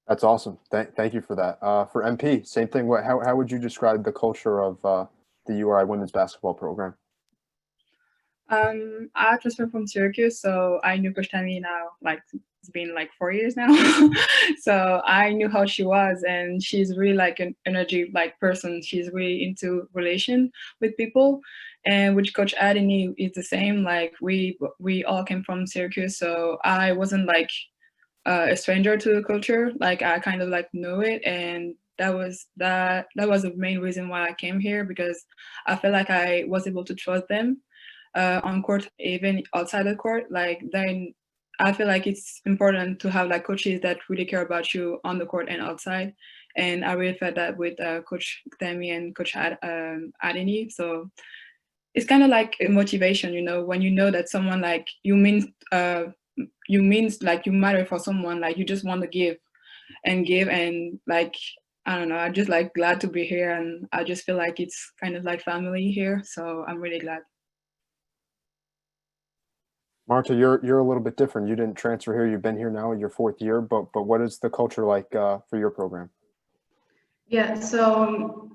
That's awesome. Thank you for that. For MP, same thing. How would you describe the culture of the URI women's basketball program? I transferred from Syracuse, so I knew Coach Tammi now, like it's been like 4 years now. So I knew how she was, and she's really like an energy like person. She's really into relation with people, and with Coach Adini is the same. Like we all came from Syracuse, so I wasn't like a stranger to the culture. Like I kind of like know it, and that was the main reason why I came here, because I felt like I was able to trust them on court, even outside the court. Like then I feel like it's important to have like coaches that really care about you on the court and outside. And I really felt that with Coach Tammi and Coach Adini. So it's kind of like a motivation, you know, when you know that someone like you means like you matter for someone, like you just want to give, and like I don't know, I'm just like glad to be here, and I just feel like it's kind of like family here. So I'm really glad. Marta, you're a little bit different. You didn't transfer here. You've been here now in your 4th year, but what is the culture like for your program? Yeah, so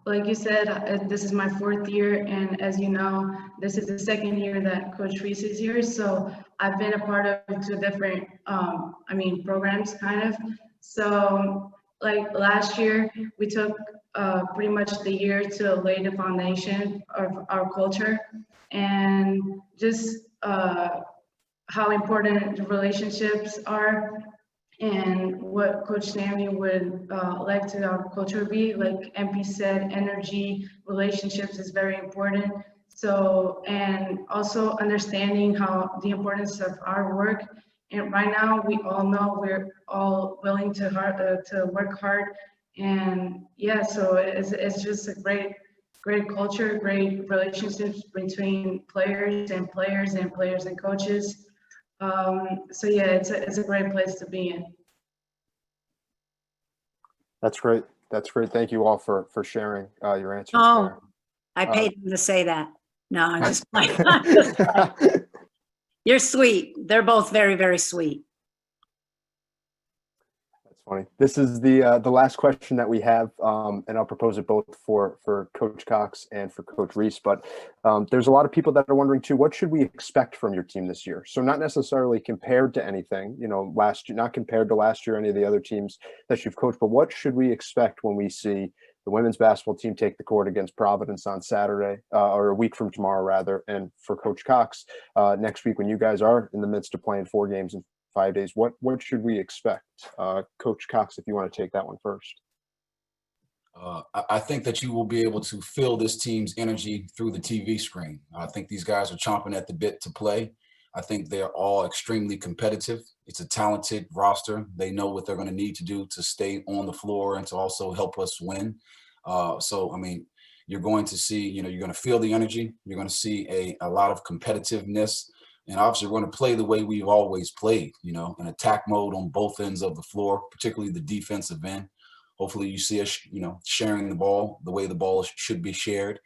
like you said, this is my 4th year, and as you know, this is the 2nd year that Coach Reiss is here. So I've been a part of 2 different, programs, kind of. So like last year, we took pretty much the year to lay the foundation of our culture, and just how important the relationships are, and what Coach Tammi would like to our culture be. Like MP said, energy, relationships is very important. So, and also understanding how the importance of our work. And right now, we all know we're all willing to work hard. And yeah, so it's just a great culture, great relationships between players and players and players and coaches. So yeah, it's a great place to be in. That's great. That's great. Thank you all for sharing your answers. Oh, I paid them to say that. No, I'm just playing. You're sweet. They're both very, very sweet. That's funny. This is the last question that we have, and I'll propose it both for Coach Cox and for Coach Reiss. But there's a lot of people that are wondering too, what should we expect from your team this year? So not necessarily compared to anything, you know, last year, not compared to last year, any of the other teams that you've coached, but what should we expect when we see the women's basketball team take the court against Providence on Saturday, or a week from tomorrow, rather? And for Coach Cox, next week when you guys are in the midst of playing 4 games in 5 days, what should we expect? Coach Cox, if you want to take that one first. I think that you will be able to feel this team's energy through the TV screen. I think these guys are chomping at the bit to play. I think they're all extremely competitive. It's a talented roster. They know what they're going to need to do to stay on the floor and to also help us win. So, I mean, you're going to see, you know, you're going to feel the energy. You're going to see a lot of competitiveness. And obviously, we're going to play the way we've always played, you know, in attack mode on both ends of the floor, particularly the defensive end. Hopefully you see us, you know, sharing the ball the way the ball should be shared.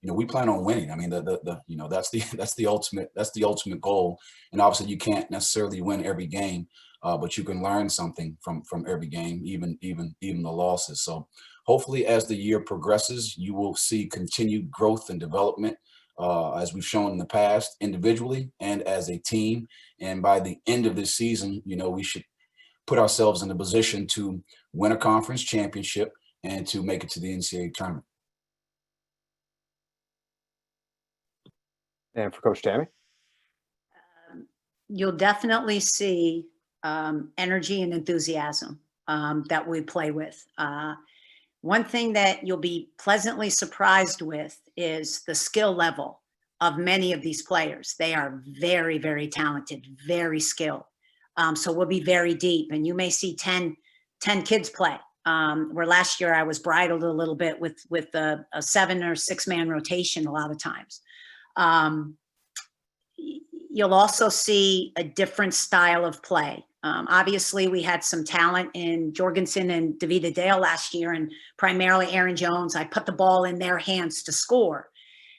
You know, we plan on winning. I mean, you know, that's the ultimate goal. And obviously you can't necessarily win every game, but you can learn something from every game, even the losses. So hopefully as the year progresses, you will see continued growth and development, as we've shown in the past, individually and as a team. And by the end of this season, you know, we should put ourselves in a position to win a conference championship and to make it to the NCAA tournament. And for Coach Tammi? You'll definitely see energy and enthusiasm that we play with. One thing that you'll be pleasantly surprised with is the skill level of many of these players. They are very, very talented, very skilled. So we'll be very deep, and you may see 10 kids play. Where last year I was bridled a little bit with a 7 or 6 man rotation a lot of times. You'll also see a different style of play. Obviously, we had some talent in Jorgensen and Davida Dale last year, and primarily Aaron Jones. I put the ball in their hands to score.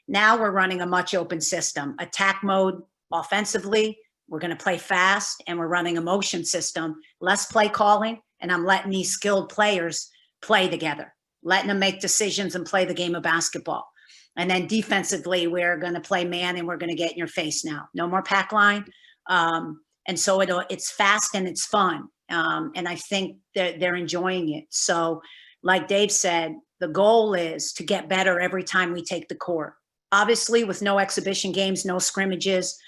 Now we're running a much open system, attack mode offensively, We're going to play fast, and we're running a motion system, less play calling, and I'm letting these skilled players play together, letting them make decisions and play the game of basketball. And then defensively, we're going to play man, and we're going to get in your face now. No more pack line. And so it's fast and it's fun. And I think they're enjoying it. So like Dave said, the goal is to get better every time we take the court. Obviously, with no exhibition games, no scrimmages,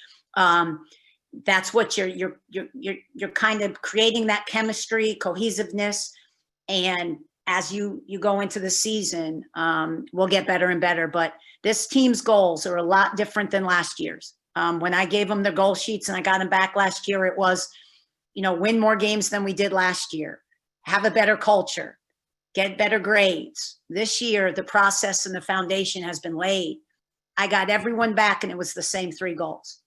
that's what you're kind of creating that chemistry, cohesiveness. And as you go into the season, we'll get better and better. But this team's goals are a lot different than last year's. When I gave them the goal sheets and I got them back last year, it was, win more games than we did last year, have a better culture, get better grades. This year, the process and the foundation has been laid. I got everyone back, and it was the same 3 goals.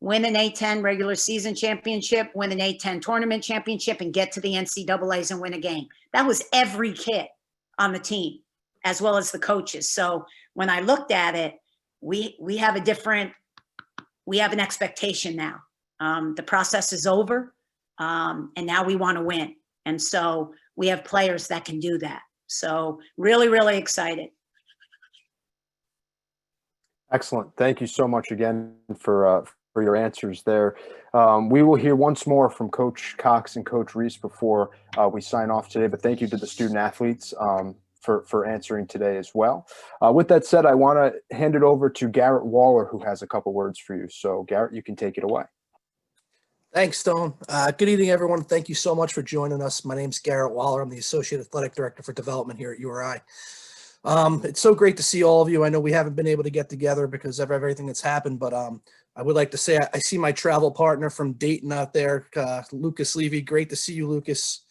Win an A-10 regular season championship, win an A-10 tournament championship, and get to the NCAAs and win a game. That was every kid on the team, as well as the coaches. So when I looked at it, we have an expectation now. The process is over, and now we want to win. And so we have players that can do that. So really, really excited. Excellent. Thank you so much again for your answers there. We will hear once more from Coach Cox and Coach Reiss before we sign off today, but thank you to the student athletes for answering today as well. With that said, I want to hand it over to Garrett Waller, who has a couple words for you. So Garrett, you can take it away. Thanks, Stone. Good evening, everyone. Thank you so much for joining us. My name's Garrett Waller. I'm the Associate Athletic Director for Development here at URI. It's so great to see all of you. I know we haven't been able to get together because of everything that's happened, but I would like to say I see my travel partner from Dayton out there, Lucas Levy. Great to see you, Lucas.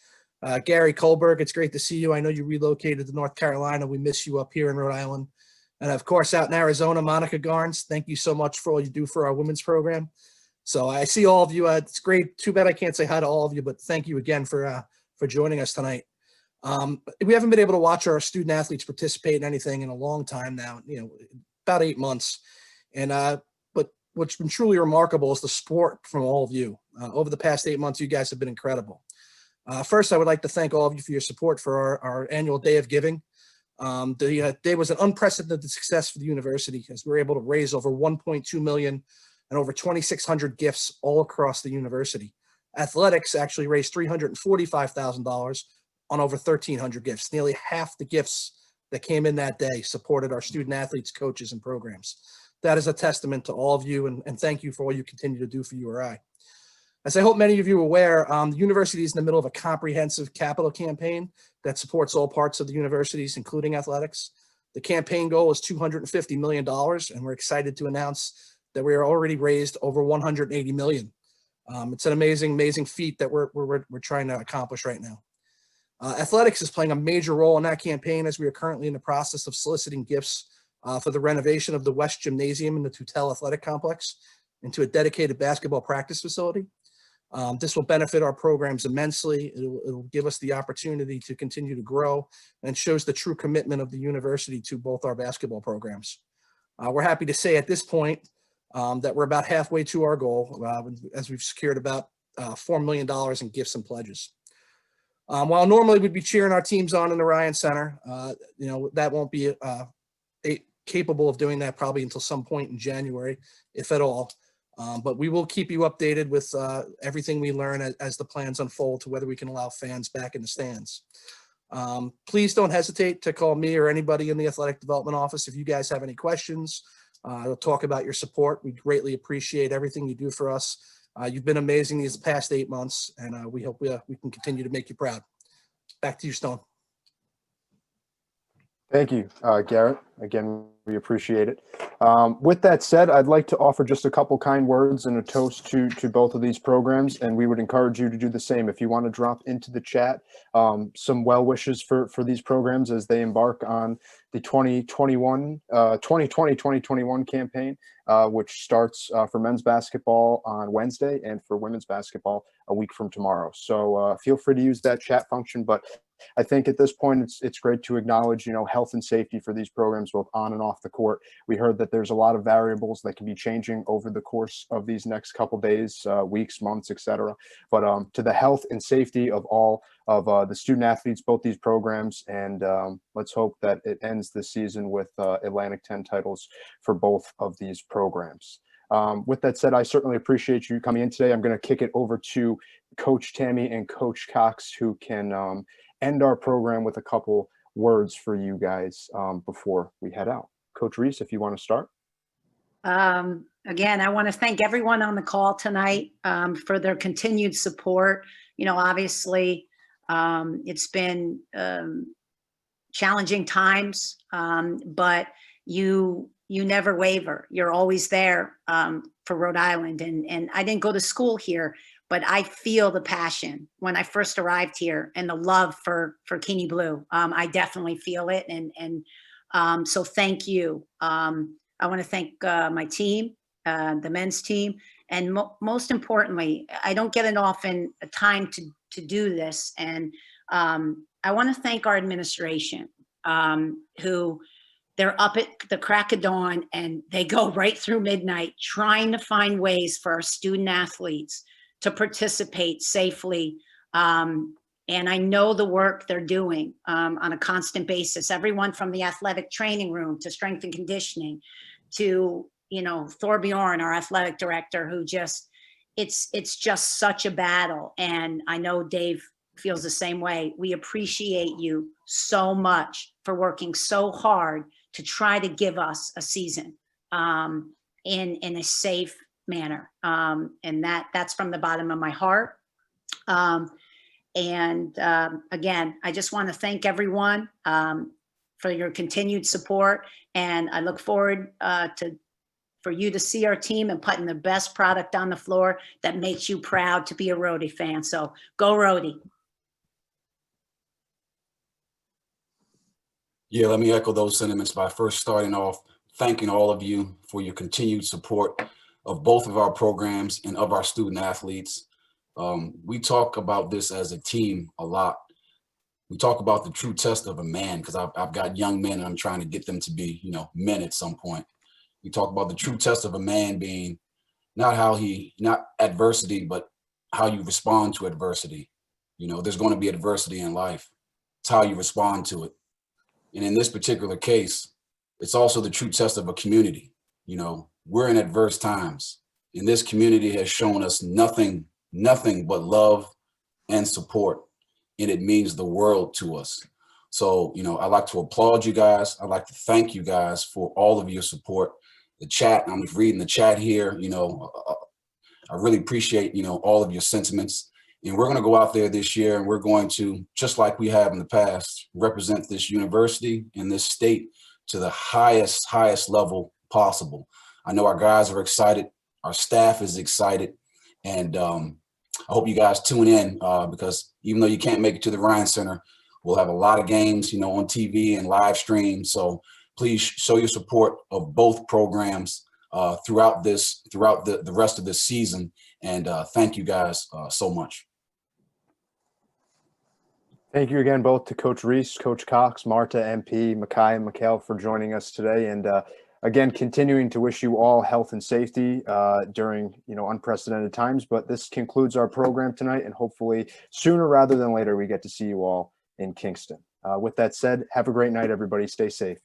Gary Kohlberg, it's great to see you. I know you relocated to North Carolina. We miss you up here in Rhode Island. And of course, out in Arizona, Monica Garnes, thank you so much for all you do for our women's program. So I see all of you. It's great. Too bad I can't say hi to all of you, but thank you again for joining us tonight. We haven't been able to watch our student athletes participate in anything in a long time now, about 8 months. And but what's been truly remarkable is the support from all of you. Over the past 8 months, you guys have been incredible. First, I would like to thank all of you for your support for our annual Day of Giving. The day was an unprecedented success for the university, as we were able to raise over $1.2 million and over 2,600 gifts all across the university. Athletics actually raised $345,000 on over 1,300 gifts. Nearly half the gifts that came in that day supported our student athletes, coaches, and programs. That is a testament to all of you, and thank you for all you continue to do for URI. As I hope many of you are aware, the university is in the middle of a comprehensive capital campaign that supports all parts of the universities, including athletics. The campaign goal is $250 million, and we're excited to announce that we are already raised over $180 million. It's an amazing, amazing feat that we're trying to accomplish right now. Athletics is playing a major role in that campaign, as we are currently in the process of soliciting gifts for the renovation of the West Gymnasium in the Tutel Athletic Complex into a dedicated basketball practice facility. This will benefit our programs immensely. It'll give us the opportunity to continue to grow, and shows the true commitment of the university to both our basketball programs. We're happy to say at this point that we're about halfway to our goal, as we've secured about $4 million in gifts and pledges. While normally we'd be cheering our teams on in the Ryan Center, that won't be capable of doing that probably until some point in January, if at all. But we will keep you updated with everything we learn as the plans unfold to whether we can allow fans back in the stands. Please don't hesitate to call me or anybody in the athletic development office if you guys have any questions. We'll talk about your support. We greatly appreciate everything you do for us. You've been amazing these past 8 months, and we hope we can continue to make you proud. Back to you, Stone. Thank you, Garrett. Again, we appreciate it. With that said, I'd like to offer just a couple kind words and a toast to both of these programs, and we would encourage you to do the same. If you want to drop into the chat some well wishes for these programs as they embark on the 2020-2021 campaign, which starts for men's basketball on Wednesday and for women's basketball a week from tomorrow. So feel free to use that chat function. But I think at this point, it's great to acknowledge, health and safety for these programs, both on and off the court. We heard that there's a lot of variables that can be changing over the course of these next couple days, weeks, months, etc. But to the health and safety of all of the student athletes, both these programs, and let's hope that it ends this season with Atlantic 10 titles for both of these programs. With that said, I certainly appreciate you coming in today. I'm going to kick it over to Coach Tammi and Coach Cox, who can end our program with a couple words for you guys before we head out. Coach Reiss, if you want to start. Again, I want to thank everyone on the call tonight for their continued support. Obviously, it's been challenging times, but you never waver. You're always there for Rhode Island. And I didn't go to school here, but I feel the passion when I first arrived here and the love for Keeney Blue. I definitely feel it. And so thank you. I want to thank my team, the men's team. And most importantly, I don't get enough time to do this. And I want to thank our administration, who they're up at the crack of dawn and they go right through midnight trying to find ways for our student athletes to participate safely. And I know the work they're doing on a constant basis, everyone from the athletic training room to strength and conditioning to, Thor Bjorn, our athletic director, who it's just such a battle. And I know Dave feels the same way. We appreciate you so much for working so hard to try to give us a season in a safe manner. And that's from the bottom of my heart. Again, I just want to thank everyone for your continued support. And I look forward for you to see our team and putting the best product on the floor that makes you proud to be a Rhodey fan. So go Rhodey. Yeah, let me echo those sentiments by first starting off thanking all of you for your continued support of both of our programs and of our student athletes. We talk about this as a team a lot. We talk about the true test of a man, because I've got young men and I'm trying to get them to be, men at some point. We talk about the true test of a man being not adversity, but how you respond to adversity. There's going to be adversity in life. It's how you respond to it. And in this particular case, it's also the true test of a community. We're in adverse times, and this community has shown us nothing but love and support, and it means the world to us. So, I'd like to applaud you guys. I'd like to thank you guys for all of your support. The chat, I'm just reading the chat here, I really appreciate, all of your sentiments. And we're going to go out there this year and we're going to, just like we have in the past, represent this university and this state to the highest level possible. I know our guys are excited. Our staff is excited. And I hope you guys tune in because even though you can't make it to the Ryan Center, we'll have a lot of games, on TV and live stream. So please show your support of both programs throughout the rest of this season. And thank you guys so much. Thank you again, both to Coach Reiss, Coach Cox, Marta, MP, Makai, and Mikhail for joining us today. And again, continuing to wish you all health and safety during, unprecedented times. But this concludes our program tonight, and hopefully sooner rather than later, we get to see you all in Kingston. With that said, have a great night, everybody. Stay safe.